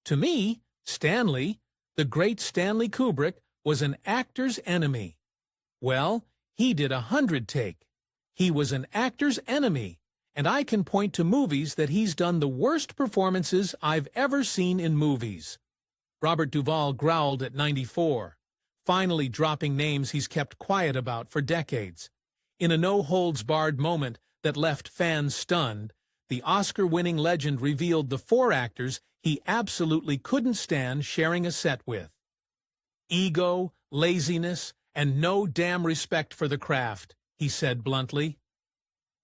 To me, Stanley, the great Stanley Kubrick, was an actor's enemy. Well, he did 100 take. He was an actor's enemy, and I can point to movies that he's done the worst performances I've ever seen in movies. Robert Duvall growled at 94, finally dropping names he's kept quiet about for decades. In a no-holds-barred moment that left fans stunned, the Oscar-winning legend revealed the 4 actors he absolutely couldn't stand sharing a set with. Ego, laziness, and no damn respect for the craft, he said bluntly.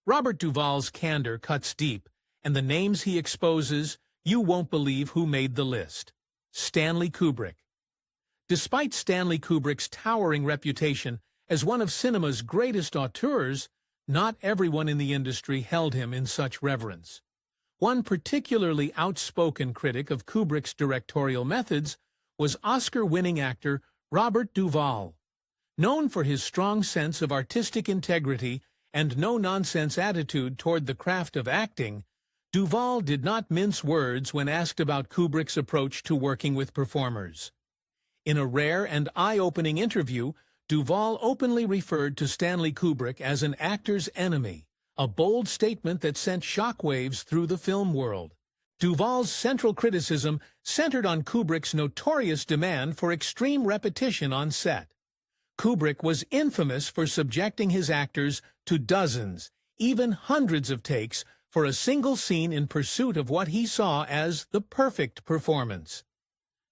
Robert Duvall's candor cuts deep, and the names he exposes, you won't believe who made the list. Stanley Kubrick. Despite Stanley Kubrick's towering reputation as one of cinema's greatest auteurs, not everyone in the industry held him in such reverence. One particularly outspoken critic of Kubrick's directorial methods was Oscar-winning actor Robert Duvall. Known for his strong sense of artistic integrity and no-nonsense attitude toward the craft of acting, Duvall did not mince words when asked about Kubrick's approach to working with performers. In a rare and eye-opening interview, Duvall openly referred to Stanley Kubrick as an actor's enemy, a bold statement that sent shockwaves through the film world. Duvall's central criticism centered on Kubrick's notorious demand for extreme repetition on set. Kubrick was infamous for subjecting his actors to dozens, even hundreds of takes for a single scene in pursuit of what he saw as the perfect performance.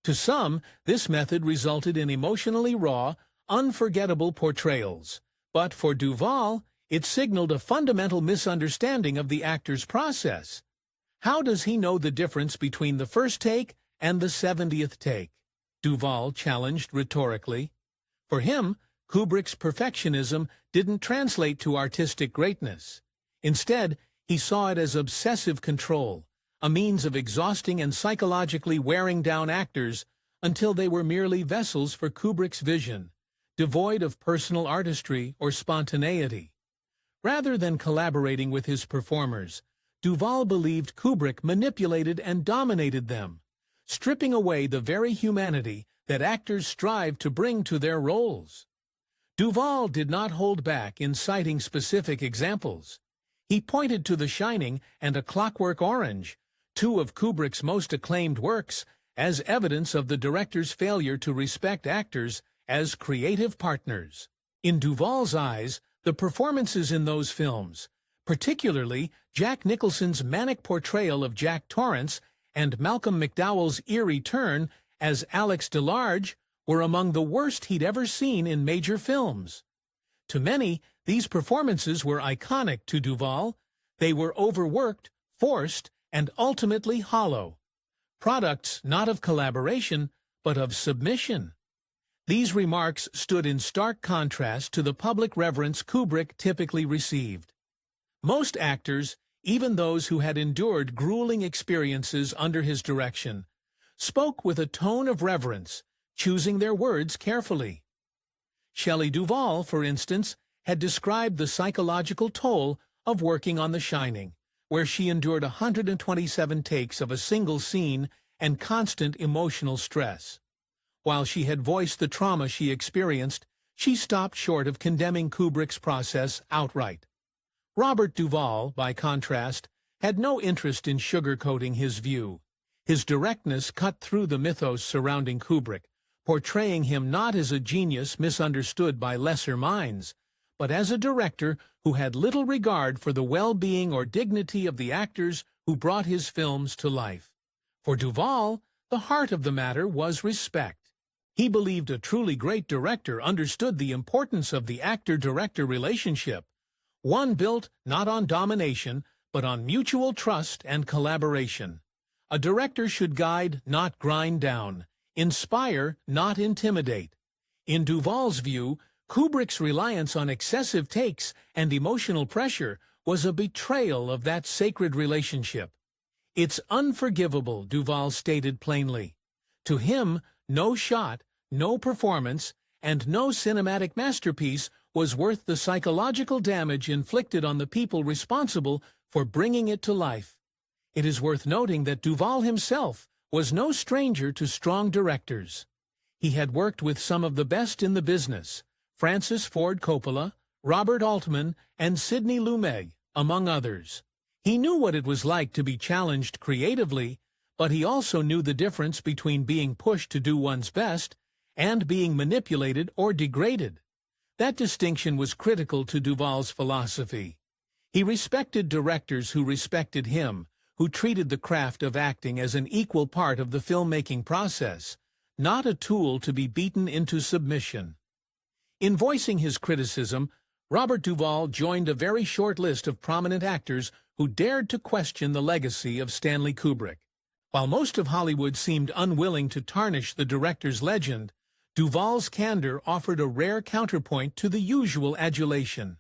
To some, this method resulted in emotionally raw, unforgettable portrayals. But for Duvall, it signaled a fundamental misunderstanding of the actor's process. How does he know the difference between the first take and the 70th take? Duvall challenged rhetorically. For him, Kubrick's perfectionism didn't translate to artistic greatness. Instead, he saw it as obsessive control, a means of exhausting and psychologically wearing down actors until they were merely vessels for Kubrick's vision, devoid of personal artistry or spontaneity. Rather than collaborating with his performers, Duvall believed Kubrick manipulated and dominated them, stripping away the very humanity that actors strive to bring to their roles. Duvall did not hold back in citing specific examples. He pointed to The Shining and A Clockwork Orange, 2 of Kubrick's most acclaimed works, as evidence of the director's failure to respect actors as creative partners. In Duvall's eyes, the performances in those films, particularly Jack Nicholson's manic portrayal of Jack Torrance and Malcolm McDowell's eerie turn as Alex DeLarge, were among the worst he'd ever seen in major films. To many, these performances were iconic to Duvall. They were overworked, forced, and ultimately hollow. Products not of collaboration, but of submission. These remarks stood in stark contrast to the public reverence Kubrick typically received. Most actors, even those who had endured grueling experiences under his direction, spoke with a tone of reverence, choosing their words carefully. Shelley Duvall, for instance, had described the psychological toll of working on The Shining, where she endured 127 takes of a single scene and constant emotional stress. While she had voiced the trauma she experienced, she stopped short of condemning Kubrick's process outright. Robert Duvall, by contrast, had no interest in sugarcoating his view. His directness cut through the mythos surrounding Kubrick, portraying him not as a genius misunderstood by lesser minds, but as a director who had little regard for the well-being or dignity of the actors who brought his films to life. For Duvall, the heart of the matter was respect. He believed a truly great director understood the importance of the actor-director relationship, one built not on domination, but on mutual trust and collaboration. A director should guide, not grind down, inspire, not intimidate. In Duvall's view, Kubrick's reliance on excessive takes and emotional pressure was a betrayal of that sacred relationship. It's unforgivable, Duvall stated plainly. To him, no shot, no performance, and no cinematic masterpiece was worth the psychological damage inflicted on the people responsible for bringing it to life. It is worth noting that Duvall himself was no stranger to strong directors. He had worked with some of the best in the business, Francis Ford Coppola, Robert Altman, and Sidney Lumet, among others. He knew what it was like to be challenged creatively, but he also knew the difference between being pushed to do one's best and being manipulated or degraded. That distinction was critical to Duvall's philosophy. He respected directors who respected him, who treated the craft of acting as an equal part of the filmmaking process, not a tool to be beaten into submission. In voicing his criticism, Robert Duvall joined a very short list of prominent actors who dared to question the legacy of Stanley Kubrick. While most of Hollywood seemed unwilling to tarnish the director's legend, Duvall's candor offered a rare counterpoint to the usual adulation.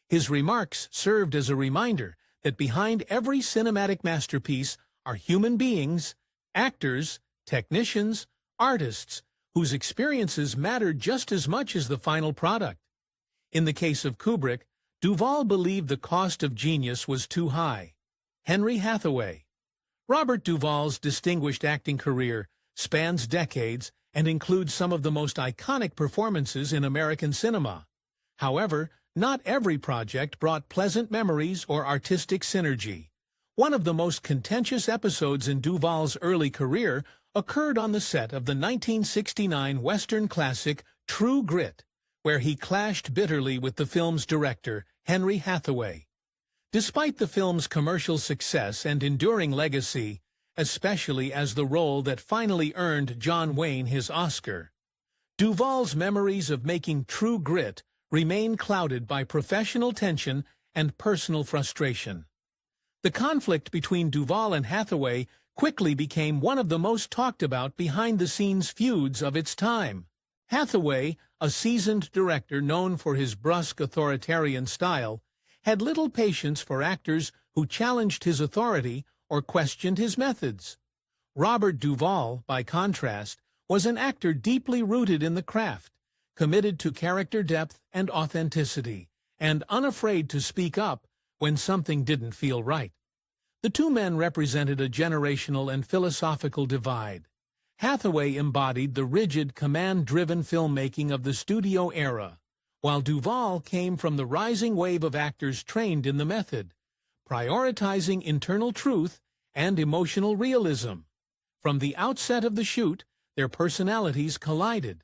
His remarks served as a reminder that behind every cinematic masterpiece are human beings, actors, technicians, artists, whose experiences mattered just as much as the final product. In the case of Kubrick, Duvall believed the cost of genius was too high. Henry Hathaway. Robert Duvall's distinguished acting career spans decades and includes some of the most iconic performances in American cinema. However, not every project brought pleasant memories or artistic synergy. One of the most contentious episodes in Duvall's early career occurred on the set of the 1969 Western classic True Grit, where he clashed bitterly with the film's director, Henry Hathaway. Despite the film's commercial success and enduring legacy, especially as the role that finally earned John Wayne his Oscar, Duvall's memories of making True Grit remain clouded by professional tension and personal frustration. The conflict between Duvall and Hathaway quickly became one of the most talked about behind-the-scenes feuds of its time. Hathaway, a seasoned director known for his brusque authoritarian style, had little patience for actors who challenged his authority or questioned his methods. Robert Duvall, by contrast, was an actor deeply rooted in the craft, committed to character depth and authenticity, and unafraid to speak up when something didn't feel right. The two men represented a generational and philosophical divide. Hathaway embodied the rigid, command-driven filmmaking of the studio era, while Duvall came from the rising wave of actors trained in the method, prioritizing internal truth and emotional realism. From the outset of the shoot, their personalities collided.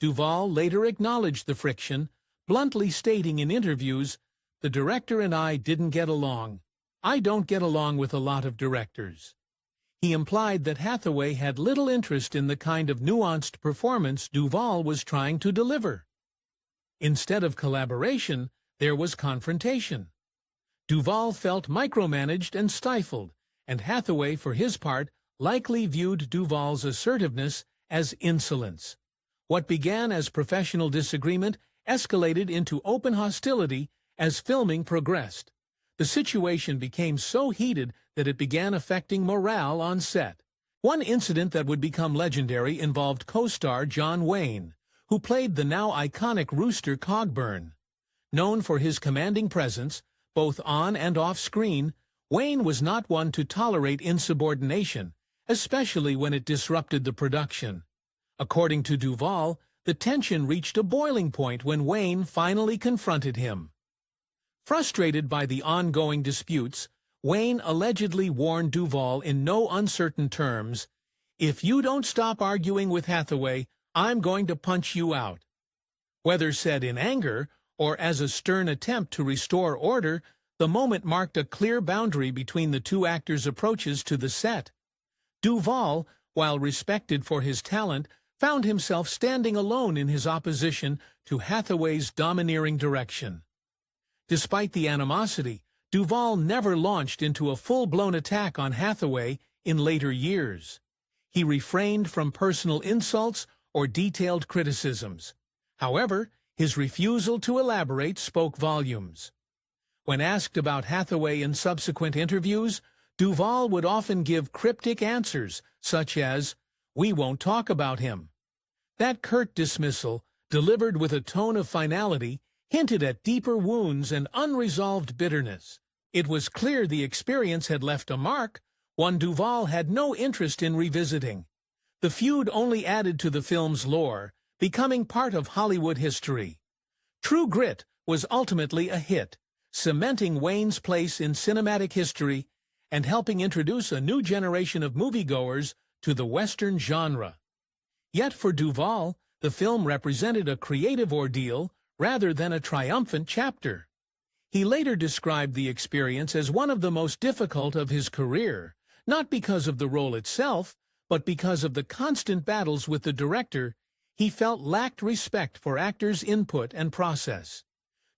Duvall later acknowledged the friction, bluntly stating in interviews, "The director and I didn't get along. I don't get along with a lot of directors." He implied that Hathaway had little interest in the kind of nuanced performance Duvall was trying to deliver. Instead of collaboration, there was confrontation. Duvall felt micromanaged and stifled, and Hathaway, for his part, likely viewed Duvall's assertiveness as insolence. What began as professional disagreement escalated into open hostility as filming progressed. The situation became so heated that it began affecting morale on set. One incident that would become legendary involved co-star John Wayne, who played the now iconic Rooster Cogburn. Known for his commanding presence, both on and off screen, Wayne was not one to tolerate insubordination, especially when it disrupted the production. According to Duvall, the tension reached a boiling point when Wayne finally confronted him. Frustrated by the ongoing disputes, Wayne allegedly warned Duvall in no uncertain terms, "If you don't stop arguing with Hathaway, I'm going to punch you out." Whether said in anger or as a stern attempt to restore order, the moment marked a clear boundary between the two actors' approaches to the set. Duvall, while respected for his talent, found himself standing alone in his opposition to Hathaway's domineering direction. Despite the animosity, Duvall never launched into a full-blown attack on Hathaway in later years. He refrained from personal insults or detailed criticisms. However, his refusal to elaborate spoke volumes. When asked about Hathaway in subsequent interviews, Duvall would often give cryptic answers, such as, "We won't talk about him." That curt dismissal, delivered with a tone of finality, hinted at deeper wounds and unresolved bitterness. It was clear the experience had left a mark, one Duvall had no interest in revisiting. The feud only added to the film's lore, becoming part of Hollywood history. True Grit was ultimately a hit, cementing Wayne's place in cinematic history and helping introduce a new generation of moviegoers to the Western genre. Yet for Duvall, the film represented a creative ordeal rather than a triumphant chapter. He later described the experience as one of the most difficult of his career, not because of the role itself, but because of the constant battles with the director he felt lacked respect for actors' input and process.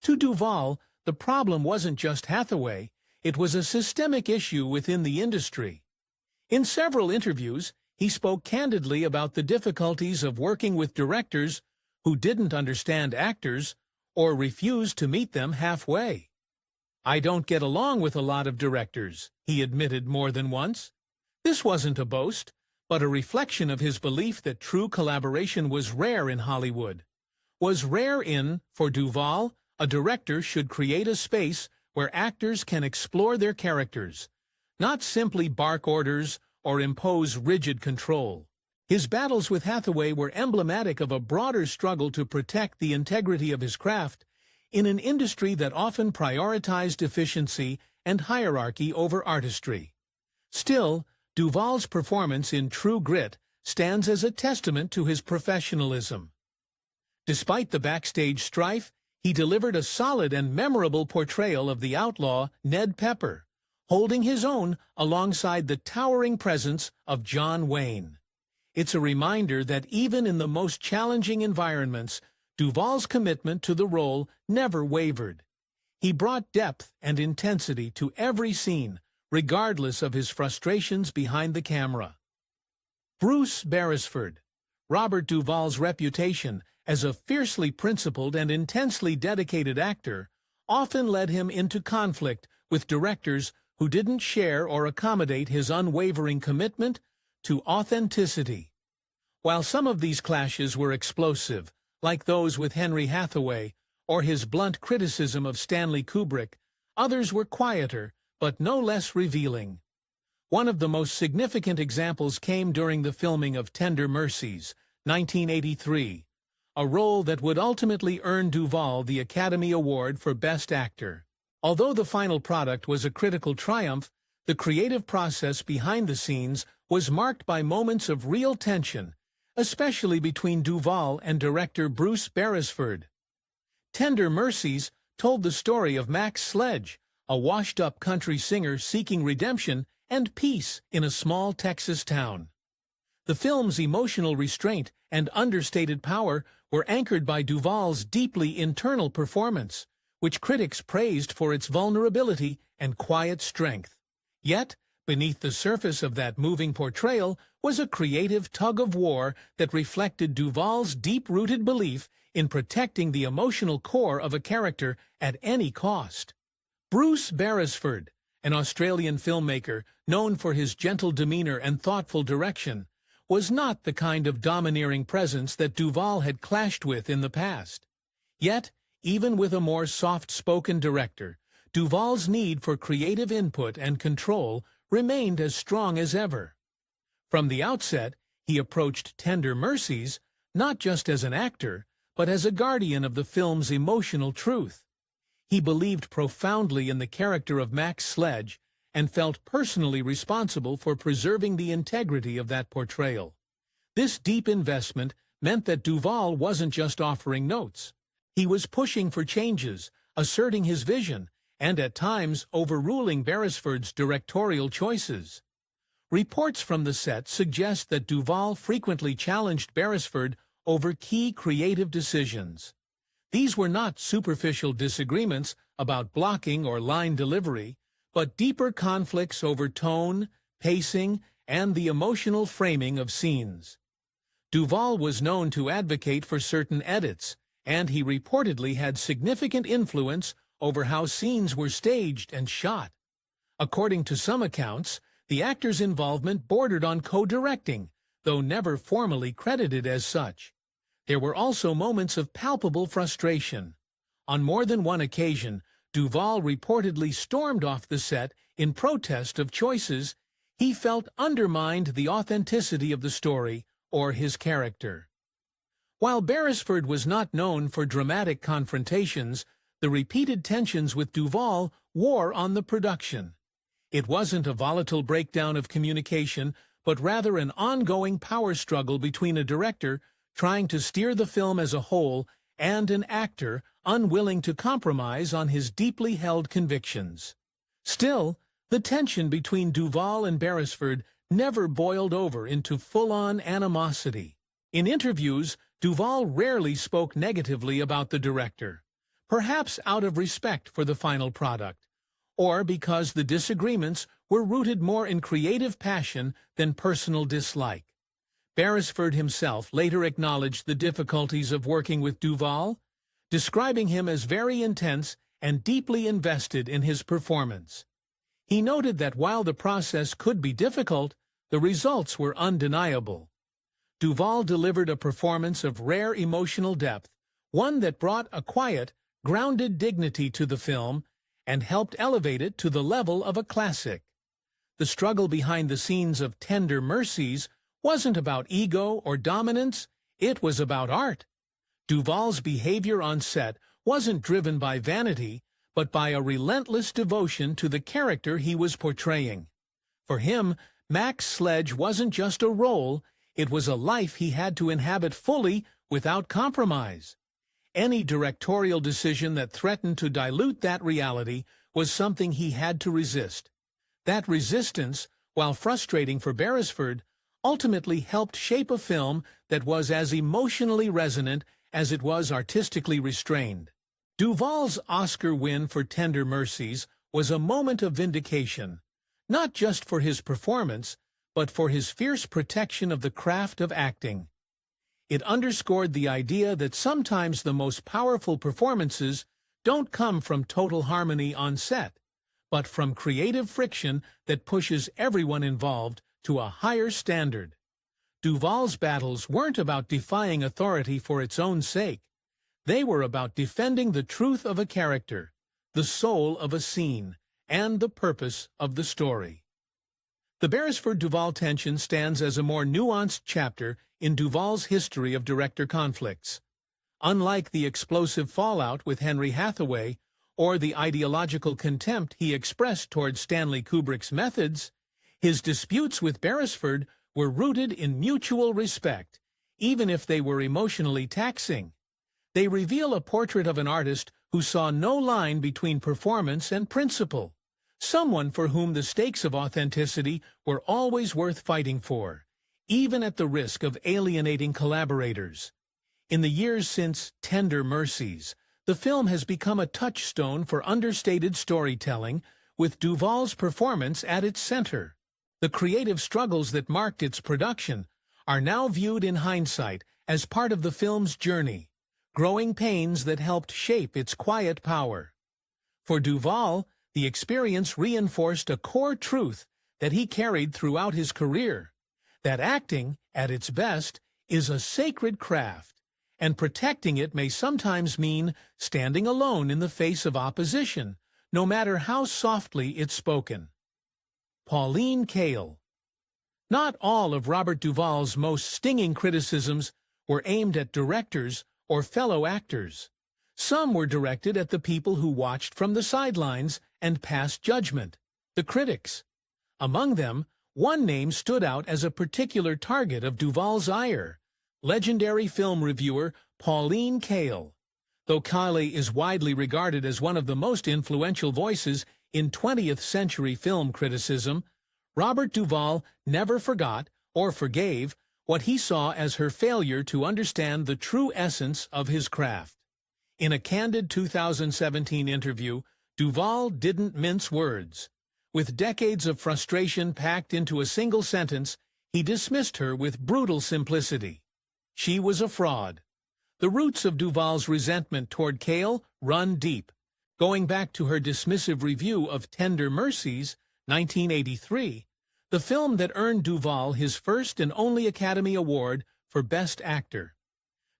To Duvall, the problem wasn't just Hathaway, it was a systemic issue within the industry. In several interviews, he spoke candidly about the difficulties of working with directors who didn't understand actors or refused to meet them halfway. "I don't get along with a lot of directors," he admitted more than once. This wasn't a boast, but a reflection of his belief that true collaboration was rare in Hollywood. For Duvall, a director should create a space where actors can explore their characters, not simply bark orders or impose rigid control. His battles with Hathaway were emblematic of a broader struggle to protect the integrity of his craft in an industry that often prioritized efficiency and hierarchy over artistry. Still, Duvall's performance in True Grit stands as a testament to his professionalism. Despite the backstage strife, he delivered a solid and memorable portrayal of the outlaw Ned Pepper, holding his own alongside the towering presence of John Wayne. It's a reminder that even in the most challenging environments, Duvall's commitment to the role never wavered. He brought depth and intensity to every scene, regardless of his frustrations behind the camera. Bruce Beresford. Robert Duvall's reputation as a fiercely principled and intensely dedicated actor often led him into conflict with directors who didn't share or accommodate his unwavering commitment to authenticity. While some of these clashes were explosive, like those with Henry Hathaway or his blunt criticism of Stanley Kubrick, others were quieter, but no less revealing. One of the most significant examples came during the filming of Tender Mercies, 1983, a role that would ultimately earn Duvall the Academy Award for Best Actor. Although the final product was a critical triumph, the creative process behind the scenes was marked by moments of real tension, especially between Duvall and director Bruce Beresford. Tender Mercies told the story of Max Sledge, a washed-up country singer seeking redemption and peace in a small Texas town. The film's emotional restraint and understated power were anchored by Duvall's deeply internal performance, which critics praised for its vulnerability and quiet strength. Yet, beneath the surface of that moving portrayal was a creative tug-of-war that reflected Duvall's deep-rooted belief in protecting the emotional core of a character at any cost. Bruce Beresford, an Australian filmmaker known for his gentle demeanor and thoughtful direction, was not the kind of domineering presence that Duvall had clashed with in the past. Yet, even with a more soft-spoken director, Duvall's need for creative input and control remained as strong as ever. From the outset, he approached Tender Mercies not just as an actor, but as a guardian of the film's emotional truth. He believed profoundly in the character of Max Sledge and felt personally responsible for preserving the integrity of that portrayal. This deep investment meant that Duvall wasn't just offering notes. He was pushing for changes, asserting his vision, and at times overruling Beresford's directorial choices. Reports from the set suggest that Duvall frequently challenged Beresford over key creative decisions. These were not superficial disagreements about blocking or line delivery, but deeper conflicts over tone, pacing, and the emotional framing of scenes. Duvall was known to advocate for certain edits, and he reportedly had significant influence over how scenes were staged and shot. According to some accounts, the actor's involvement bordered on co-directing, though never formally credited as such. There were also moments of palpable frustration. On more than one occasion, Duvall reportedly stormed off the set in protest of choices He felt undermined the authenticity of the story or his character. While Beresford was not known for dramatic confrontations, the repeated tensions with Duvall wore on the production. It wasn't a volatile breakdown of communication, but rather an ongoing power struggle between a director trying to steer the film as a whole and an actor unwilling to compromise on his deeply held convictions. Still, the tension between Duvall and Beresford never boiled over into full-on animosity. In interviews, Duvall rarely spoke negatively about the director, perhaps out of respect for the final product, or because the disagreements were rooted more in creative passion than personal dislike. Beresford himself later acknowledged the difficulties of working with Duvall, describing him as very intense and deeply invested in his performance. He noted that while the process could be difficult, the results were undeniable. Duvall delivered a performance of rare emotional depth, one that brought a quiet, grounded dignity to the film and helped elevate it to the level of a classic. The struggle behind the scenes of Tender Mercies wasn't about ego or dominance, it was about art. Duvall's behavior on set wasn't driven by vanity, but by a relentless devotion to the character he was portraying. For him, Max Sledge wasn't just a role, it was a life he had to inhabit fully without compromise. Any directorial decision that threatened to dilute that reality was something he had to resist. That resistance, while frustrating for Beresford, ultimately helped shape a film that was as emotionally resonant as it was artistically restrained. Duvall's Oscar win for Tender Mercies was a moment of vindication, not just for his performance, but for his fierce protection of the craft of acting. It underscored the idea that sometimes the most powerful performances don't come from total harmony on set, but from creative friction that pushes everyone involved to a higher standard. Duvall's battles weren't about defying authority for its own sake. They were about defending the truth of a character, the soul of a scene, and the purpose of the story. The Beresford-Duvall tension stands as a more nuanced chapter in Duvall's history of director conflicts. Unlike the explosive fallout with Henry Hathaway or the ideological contempt he expressed toward Stanley Kubrick's methods, his disputes with Beresford were rooted in mutual respect, even if they were emotionally taxing. They reveal a portrait of an artist who saw no line between performance and principle, someone for whom the stakes of authenticity were always worth fighting for, even at the risk of alienating collaborators. In the years since Tender Mercies, the film has become a touchstone for understated storytelling, with Duvall's performance at its center. The creative struggles that marked its production are now viewed in hindsight as part of the film's journey, growing pains that helped shape its quiet power. For Duvall, the experience reinforced a core truth that he carried throughout his career, that acting, at its best, is a sacred craft, and protecting it may sometimes mean standing alone in the face of opposition, no matter how softly it's spoken. Pauline Kael. Not all of Robert Duvall's most stinging criticisms were aimed at directors or fellow actors. Some were directed at the people who watched from the sidelines and passed judgment, the critics. Among them, one name stood out as a particular target of Duvall's ire: legendary film reviewer Pauline Kael. Though Kael is widely regarded as one of the most influential voices in 20th-century film criticism, Robert Duvall never forgot or forgave what he saw as her failure to understand the true essence of his craft. In a candid 2017 interview, Duvall didn't mince words. With decades of frustration packed into a single sentence, he dismissed her with brutal simplicity. She was a fraud. The roots of Duvall's resentment toward Kael run deep, going back to her dismissive review of Tender Mercies, 1983, the film that earned Duvall his first and only Academy Award for Best Actor.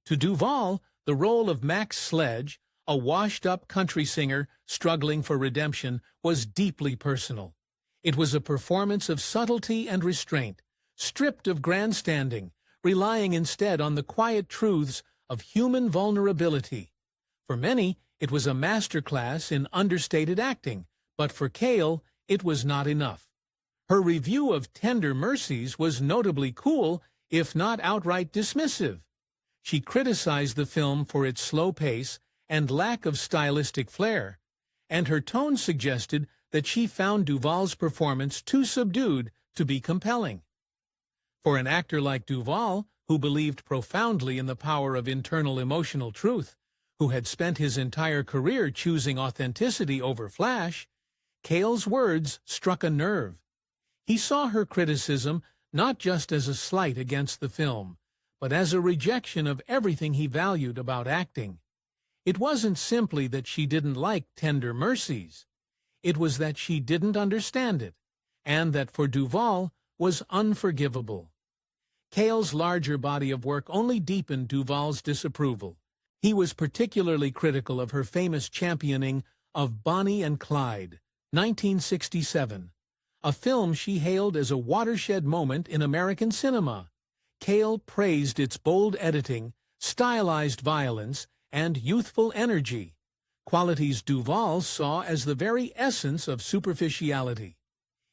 To Duvall, the role of Max Sledge, a washed-up country singer struggling for redemption, was deeply personal. It was a performance of subtlety and restraint, stripped of grandstanding, relying instead on the quiet truths of human vulnerability. For many, it was a masterclass in understated acting, but for Kael, it was not enough. Her review of Tender Mercies was notably cool, if not outright dismissive. She criticized the film for its slow pace and lack of stylistic flair, and her tone suggested that she found Duvall's performance too subdued to be compelling. For an actor like Duvall, who believed profoundly in the power of internal emotional truth, who had spent his entire career choosing authenticity over flash, Kael's words struck a nerve. He saw her criticism not just as a slight against the film, but as a rejection of everything he valued about acting. It wasn't simply that she didn't like Tender Mercies. It was that she didn't understand it, and that for Duvall was unforgivable. Kael's larger body of work only deepened Duvall's disapproval. He was particularly critical of her famous championing of Bonnie and Clyde, 1967, a film she hailed as a watershed moment in American cinema. Kael praised its bold editing, stylized violence, and youthful energy, qualities Duvall saw as the very essence of superficiality.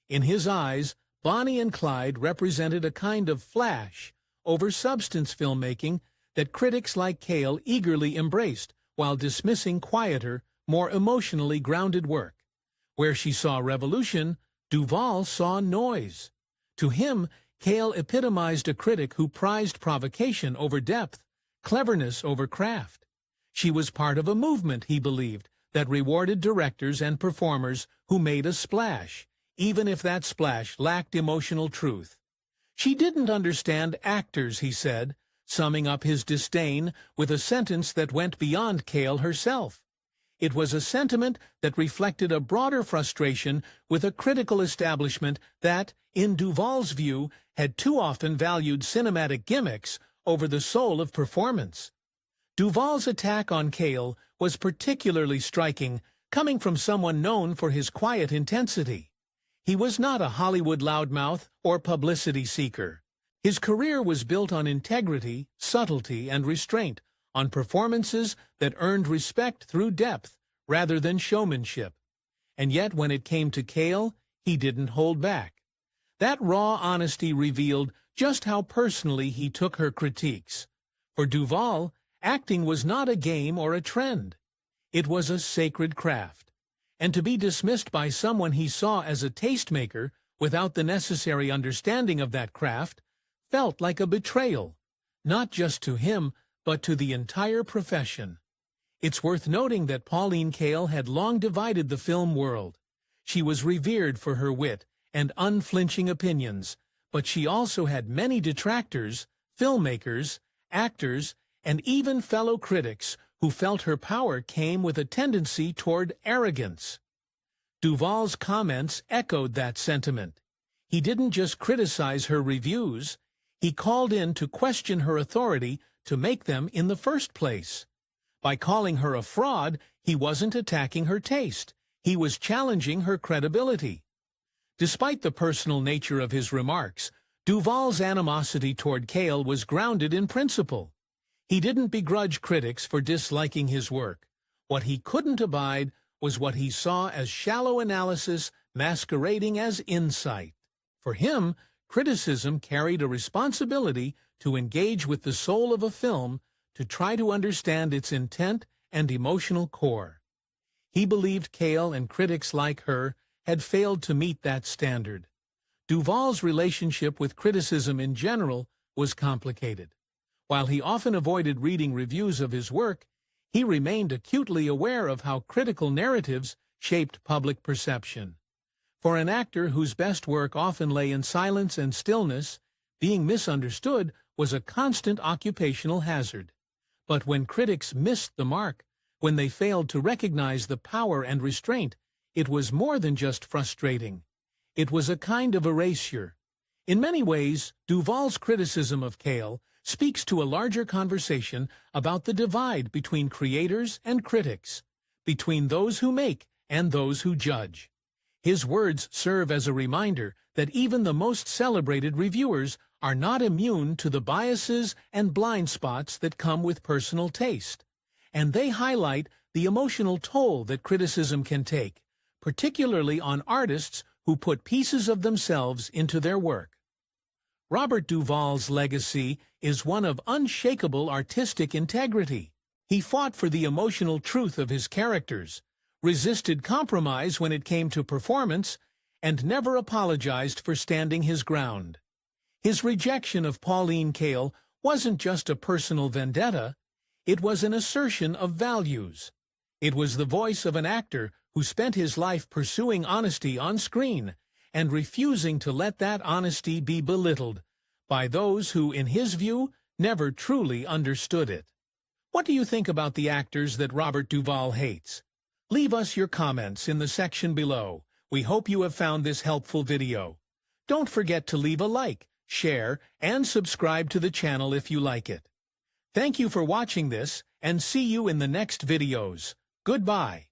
In his eyes, Bonnie and Clyde represented a kind of flash over substance filmmaking that critics like Kael eagerly embraced, while dismissing quieter, more emotionally grounded work. Where she saw revolution, Duvall saw noise. To him, Kael epitomized a critic who prized provocation over depth, cleverness over craft. She was part of a movement, he believed, that rewarded directors and performers who made a splash, even if that splash lacked emotional truth. She didn't understand actors, he said, summing up his disdain with a sentence that went beyond Kael herself. It was a sentiment that reflected a broader frustration with a critical establishment that, in Duvall's view, had too often valued cinematic gimmicks over the soul of performance. Duvall's attack on Kael was particularly striking, coming from someone known for his quiet intensity. He was not a Hollywood loudmouth or publicity seeker. His career was built on integrity, subtlety, and restraint, on performances that earned respect through depth rather than showmanship. And yet when it came to Kael, he didn't hold back. That raw honesty revealed just how personally he took her critiques. For Duvall, acting was not a game or a trend. It was a sacred craft. And to be dismissed by someone he saw as a tastemaker without the necessary understanding of that craft felt like a betrayal, not just to him, but to the entire profession. It's worth noting that Pauline Kael had long divided the film world. She was revered for her wit and unflinching opinions, but she also had many detractors, filmmakers, actors, and even fellow critics who felt her power came with a tendency toward arrogance. Duvall's comments echoed that sentiment. He didn't just criticize her reviews, he called in to question her authority to make them in the first place. By calling her a fraud, he wasn't attacking her taste. He was challenging her credibility. Despite the personal nature of his remarks, Duvall's animosity toward Kael was grounded in principle. He didn't begrudge critics for disliking his work. What he couldn't abide was what he saw as shallow analysis masquerading as insight. For him, criticism carried a responsibility to engage with the soul of a film, to try to understand its intent and emotional core. He believed Kael and critics like her had failed to meet that standard. Duvall's relationship with criticism in general was complicated. While he often avoided reading reviews of his work, he remained acutely aware of how critical narratives shaped public perception. For an actor whose best work often lay in silence and stillness, being misunderstood was a constant occupational hazard. But when critics missed the mark, when they failed to recognize the power and restraint, it was more than just frustrating. It was a kind of erasure. In many ways, Duvall's criticism of Kael speaks to a larger conversation about the divide between creators and critics, between those who make and those who judge. His words serve as a reminder that even the most celebrated reviewers are not immune to the biases and blind spots that come with personal taste. And they highlight the emotional toll that criticism can take, particularly on artists who put pieces of themselves into their work. Robert Duvall's legacy is one of unshakable artistic integrity. He fought for the emotional truth of his characters, resisted compromise when it came to performance, and never apologized for standing his ground. His rejection of Pauline Kael wasn't just a personal vendetta, it was an assertion of values. It was the voice of an actor who spent his life pursuing honesty on screen and refusing to let that honesty be belittled by those who, in his view, never truly understood it. What do you think about the actors that Robert Duvall hates? Leave us your comments in the section below. We hope you have found this helpful video. Don't forget to leave a like, share, and subscribe to the channel if you like it. Thank you for watching this, and see you in the next videos. Goodbye.